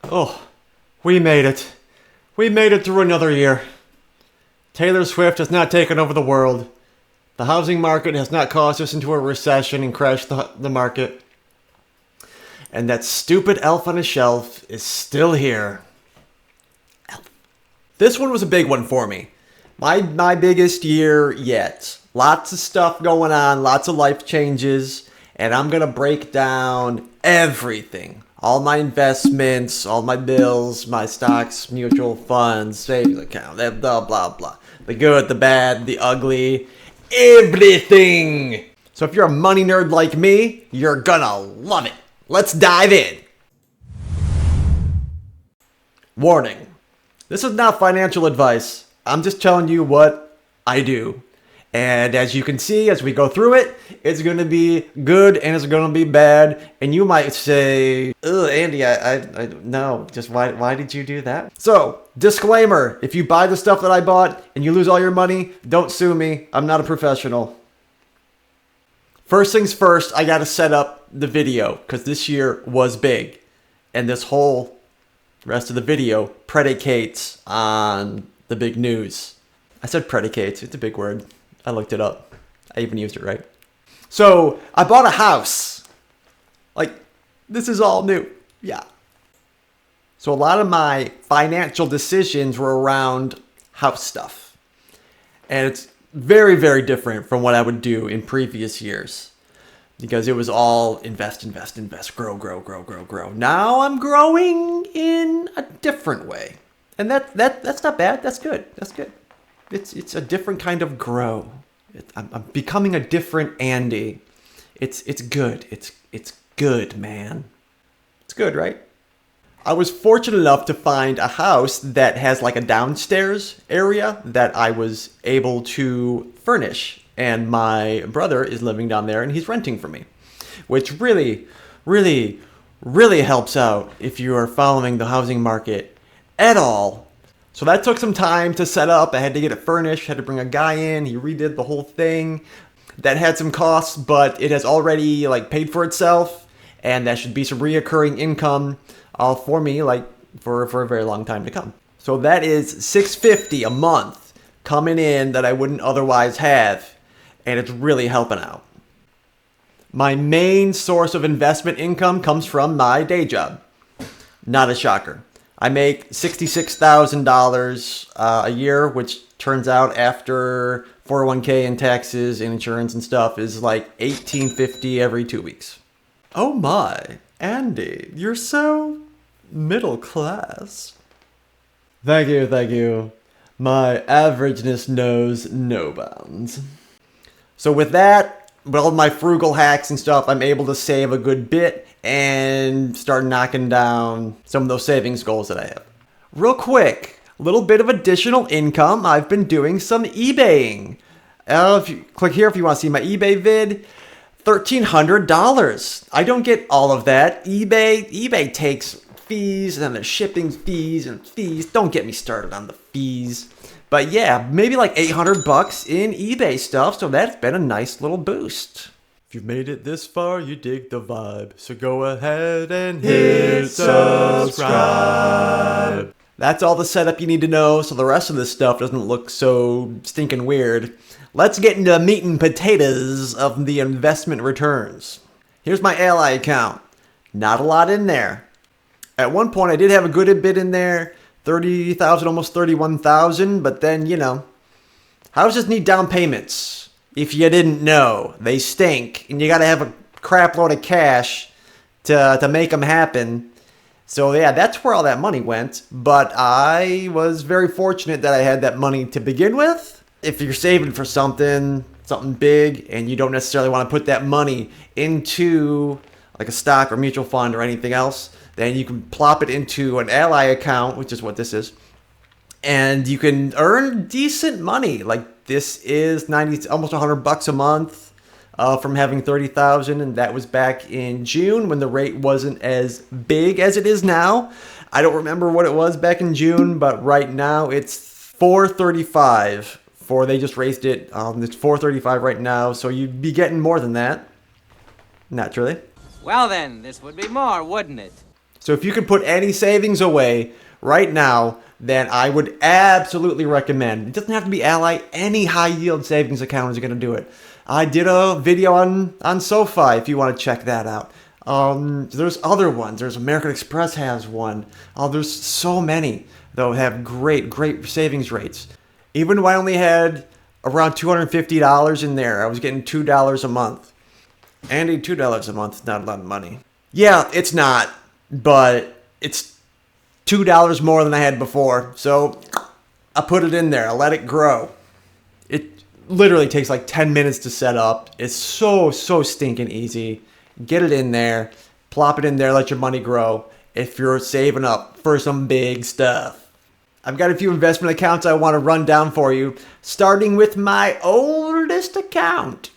Oh, we made it. We made it through another year. Taylor Swift has not taken over the world. The housing market has not caused us into a recession and crashed the market. And that stupid elf on a shelf is still here. Elf. This one was a big one for me. My biggest year yet. Lots of stuff going on, lots of life changes, and I'm going to break down everything. All my investments, all my bills, my stocks, mutual funds, savings account, blah, blah, blah. The good, the bad, the ugly, everything. So if you're a money nerd like me, you're gonna love it. Let's dive in. Warning. This is not financial advice. I'm just telling you what I do. And as you can see, as we go through it, it's going to be good and it's going to be bad. And you might say, ugh, Andy, I no, just why did you do that? So, disclaimer, if you buy the stuff that I bought and you lose all your money, don't sue me. I'm not a professional. First things first, I got to set up the video because this year was big. And this whole rest of the video predicates on the big news. I said predicates, it's a big word. I looked it up. I even used it right. So, I bought a house. Like, this is all new. Yeah. So, a lot of my financial decisions were around house stuff. And it's very, very different from what I would do in previous years. Because it was all invest, grow. Now I'm growing in a different way. And that's not bad. That's good. That's good. It's a different kind of grow. I'm becoming a different Andy. It's good. It's good, man. It's good, right? I was fortunate enough to find a house that has like a downstairs area that I was able to furnish. And my brother is living down there and he's renting for me. Which really, really, really helps out if you are following the housing market at all. So that took some time to set up. I had to get it furnished, had to bring a guy in. He redid the whole thing. That had some costs, but it has already like paid for itself. And that should be some reoccurring income for me for a very long time to come. So that is $650 a month coming in that I wouldn't otherwise have. And it's really helping out. My main source of investment income comes from my day job. Not a shocker. I make $66,000 a year, which turns out after 401k and taxes and insurance and stuff is like $1,850 every 2 weeks. Oh my, Andy, you're so middle class. Thank you. My averageness knows no bounds. So with that, with all my frugal hacks and stuff, I'm able to save a good bit and start knocking down some of those savings goals that I have. Real quick, a little bit of additional income. I've been doing some eBaying. If you click here if you want to see my eBay vid, $1,300. I don't get all of that. eBay takes fees and then there's shipping fees and fees. Don't get me started on the fees. But yeah, maybe like $800 in eBay stuff, so that's been a nice little boost. If you've made it this far, you dig the vibe, so go ahead and hit subscribe. That's all the setup you need to know, so the rest of this stuff doesn't look so stinking weird. Let's get into the meat and potatoes of the investment returns. Here's my Ally account. Not a lot in there. At one point, I did have a good bit in there. 30,000, almost 31,000, but then, houses need down payments. If you didn't know, they stink, and you gotta have a crap load of cash to make them happen. So yeah, that's where all that money went, but I was very fortunate that I had that money to begin with. If you're saving for something big, and you don't necessarily want to put that money into like a stock or mutual fund or anything else, then you can plop it into an Ally account, which is what this is, and you can earn decent money. Like this is almost $100 a month from having 30,000, and that was back in June when the rate wasn't as big as it is now. I don't remember what it was back in June, but right now it's 435. They just raised it. It's 435 right now, so you'd be getting more than that, naturally. Well then, this would be more, wouldn't it? So if you could put any savings away right now, then I would absolutely recommend. It doesn't have to be Ally. Any high yield savings account is going to do it. I did a video on SoFi if you want to check that out. There's other ones. There's American Express has one. There's so many that have great savings rates. Even when I only had around $250 in there, I was getting $2 a month. Andy, $2 a month is not a lot of money. Yeah, it's not, but it's $2 more than I had before. So I put it in there. I let it grow. It literally takes like 10 minutes to set up. It's so stinking easy. Get it in there, plop it in there, let your money grow if you're saving up for some big stuff. I've got a few investment accounts I want to run down for you, starting with my oldest account.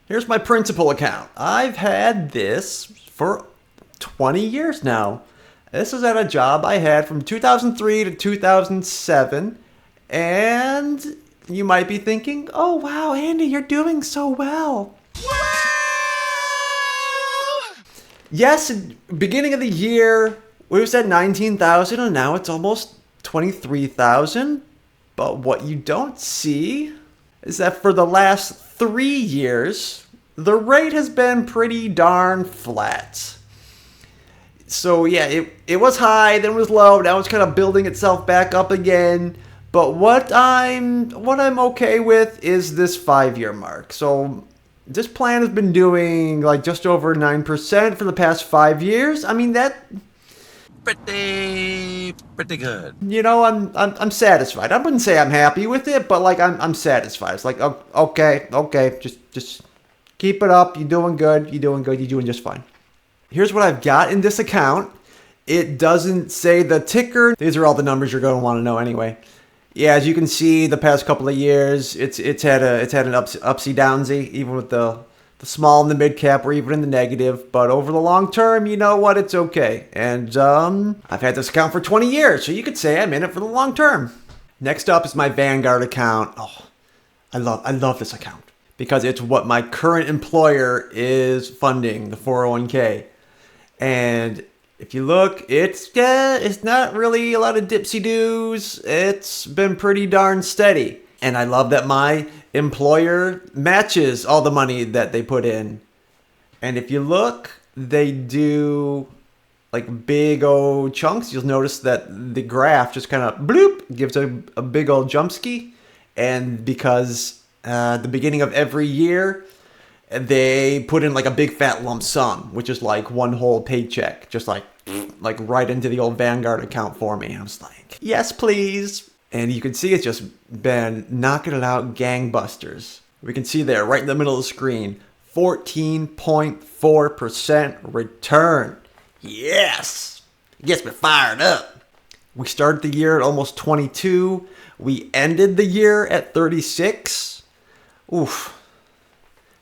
Here's my principal account. I've had this for 20 years now. This is at a job I had from 2003 to 2007, and you might be thinking, oh wow, Andy, you're doing so well. Yes, beginning of the year, we was at 19,000 and now it's almost 23,000. But what you don't see is that for the last 3 years, the rate has been pretty darn flat. So yeah, it was high, then it was low, now it's kind of building itself back up again. But what I'm okay with is this 5-year mark. So this plan has been doing like just over 9% for the past 5 years. I mean, that pretty good. You know, I'm satisfied. I wouldn't say I'm happy with it, but like I'm satisfied. It's like okay, just keep it up. You're doing good. You're doing just fine. Here's what I've got in this account. It doesn't say the ticker. These are all the numbers you're going to want to know anyway. Yeah, as you can see, the past couple of years, it's had an upsy downsy, even with the small and the mid cap, or even in the negative. But over the long term, you know what? It's okay. And I've had this account for 20 years, so you could say I'm in it for the long term. Next up is my Vanguard account. Oh, I love this account because it's what my current employer is funding, the 401k. And if you look, it's not really a lot of dipsy-doos. It's been pretty darn steady. And I love that my employer matches all the money that they put in. And if you look, they do like big old chunks. You'll notice that the graph just kind of bloop, gives a big old jump ski. And because the beginning of every year, they put in like a big fat lump sum, which is like one whole paycheck, just like right into the old Vanguard account for me. I was like, yes, please. And you can see it's just been knocking it out gangbusters. We can see there right in the middle of the screen, 14.4% return. Yes! It gets me fired up. We started the year at almost 22. We ended the year at 36. Oof.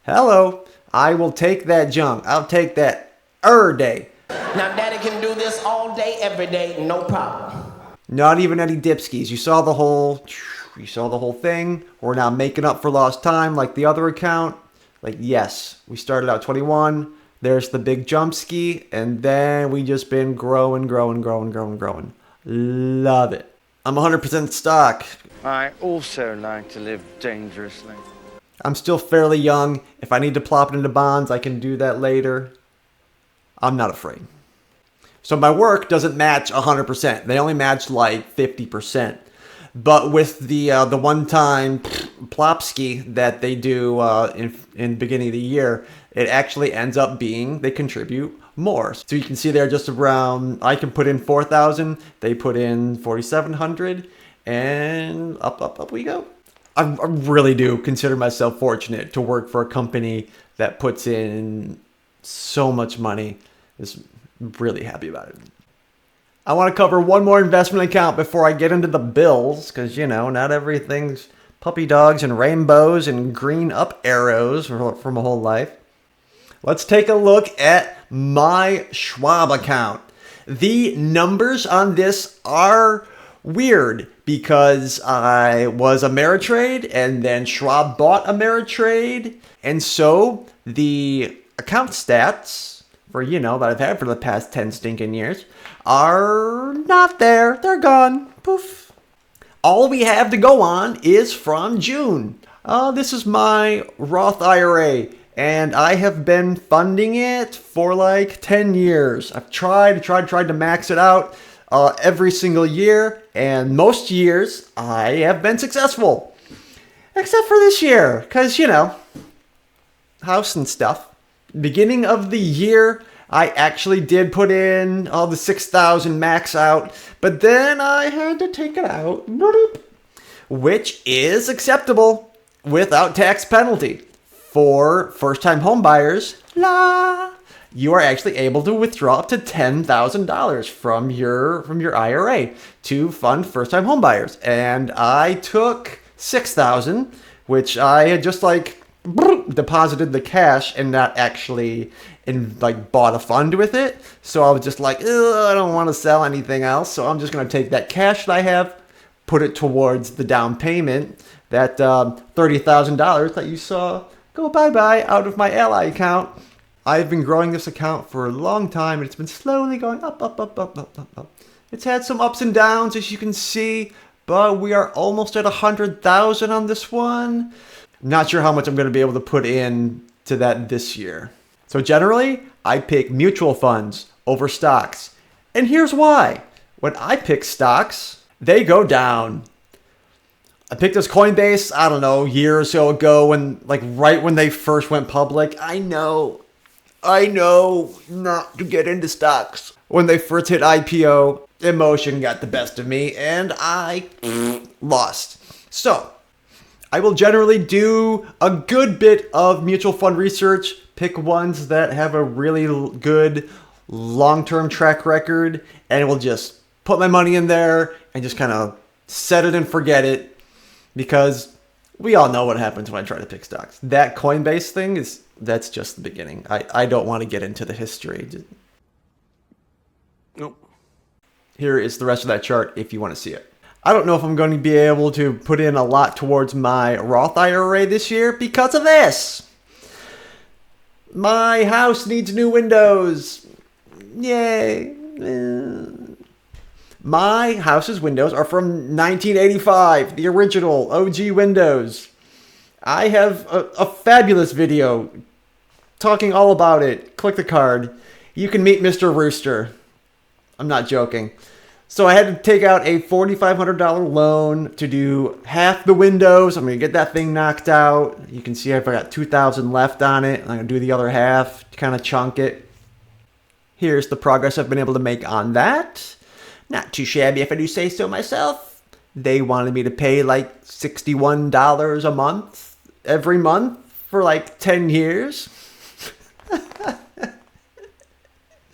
Hello. I will take that junk. I'll take that day. Now, Daddy can do this all day, every day, no problem. Not even any dipskis. You saw the whole thing. We're now making up for lost time like the other account. Like, yes, we started out 21. There's the big jump ski. And then we just been growing. Love it. I'm 100% stock. I also like to live dangerously. I'm still fairly young. If I need to plop it into bonds, I can do that later. I'm not afraid. So my work doesn't match 100%. They only match like 50%. But with the one-time plopski that they do in the beginning of the year, it actually ends up being they contribute more. So you can see there just around, I can put in 4,000, they put in 4,700, and up we go. I really do consider myself fortunate to work for a company that puts in so much money. Just really happy about it. I want to cover one more investment account before I get into the bills, because, you know, not everything's puppy dogs and rainbows and green up arrows for my whole life. Let's take a look at my Schwab account. The numbers on this are weird because I was Ameritrade and then Schwab bought Ameritrade. And so the account stats that I've had for the past 10 stinking years are not there. They're gone. Poof. All we have to go on is from June. This is my Roth IRA, and I have been funding it for like 10 years. I've tried to max it out every single year, and most years I have been successful. Except for this year, because, house and stuff. Beginning of the year, I actually did put in all the 6,000 max out, but then I had to take it out, which is acceptable without tax penalty. For first-time home buyers, you are actually able to withdraw up to $10,000 from your IRA to fund first-time home buyers. And I took 6,000, which I had just deposited the cash and not actually bought a fund with it. So I was just like, I don't want to sell anything else. So I'm just going to take that cash that I have, put it towards the down payment, that $30,000 that you saw go bye-bye out of my Ally account. I've been growing this account for a long time, and it's been slowly going up, up, up, up, up, up, up. It's had some ups and downs, as you can see, but we are almost at 100,000 on this one. Not sure how much I'm going to be able to put in to that this year. So generally, I pick mutual funds over stocks. And here's why. When I pick stocks, they go down. I picked this Coinbase, I don't know, a year or so ago, right when they first went public. I know not to get into stocks. When they first hit IPO, emotion got the best of me, and I lost. So, I will generally do a good bit of mutual fund research, pick ones that have a really good long-term track record, and will just put my money in there and just kind of set it and forget it. Because we all know what happens when I try to pick stocks. That Coinbase thing that's just the beginning. I don't want to get into the history. Nope. Here is the rest of that chart if you want to see it. I don't know if I'm going to be able to put in a lot towards my Roth IRA this year because of this. My house needs new windows. Yay. My house's windows are from 1985, the original OG windows. I have a fabulous video talking all about it. Click the card. You can meet Mr. Rooster. I'm not joking. So I had to take out a $4,500 loan to do half the windows. I'm going to get that thing knocked out. You can see I've got $2,000 left on it. I'm going to do the other half to kind of chunk it. Here's the progress I've been able to make on that. Not too shabby if I do say so myself. They wanted me to pay like $61 a month every month for like 10 years.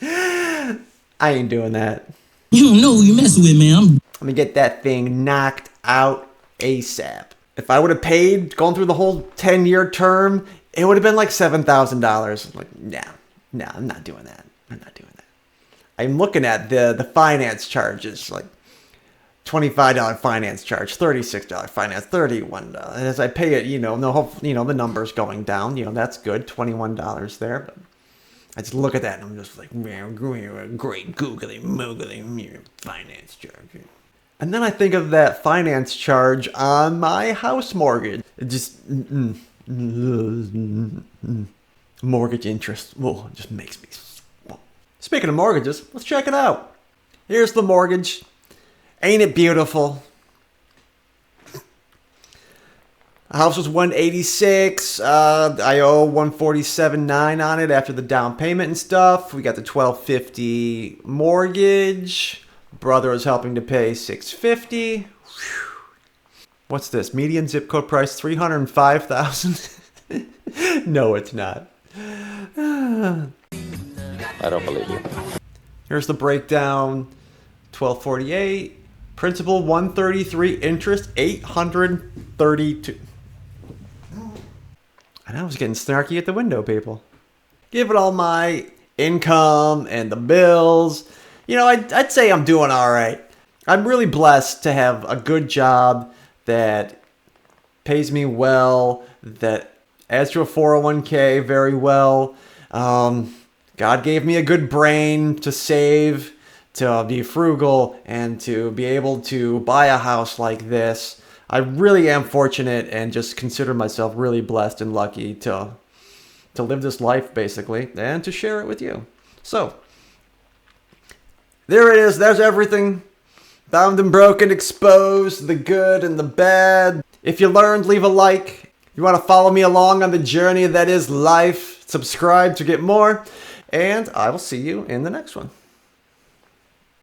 I ain't doing that. You don't know who you messing with, man. I'm gonna get that thing knocked out ASAP. If I would have paid, going through the whole 10-year term, it would have been like $7,000. Like, no, I'm not doing that. I'm looking at the finance charges, like $25 finance charge, $36 finance, $31. And as I pay it, the number's going down. That's good, $21 there. But I just look at that and I'm just like, great googly moogly finance charge. And then I think of that finance charge on my house mortgage. It just mortgage interest. Well, it just makes me. Speaking of mortgages, let's check it out. Here's the mortgage. Ain't it beautiful? The house was $186. I owe $147.9 on it after the down payment and stuff. We got the $1,250 mortgage. Brother is helping to pay $650. What's this? Median zip code price $305,000. No, it's not. I don't believe you. Here's the breakdown. $1,248. Principal $133. Interest $832. And I was getting snarky at the window, people. Given all my income and the bills, I'd say I'm doing all right. I'm really blessed to have a good job that pays me well, that adds to a 401k very well. God gave me a good brain to save, to be frugal, and to be able to buy a house like this. I really am fortunate and just consider myself really blessed and lucky to live this life, basically, and to share it with you. So, there it is. There's everything. Bound and broken, exposed, the good and the bad. If you learned, leave a like. If you want to follow me along on the journey that is life, subscribe to get more. And I will see you in the next one.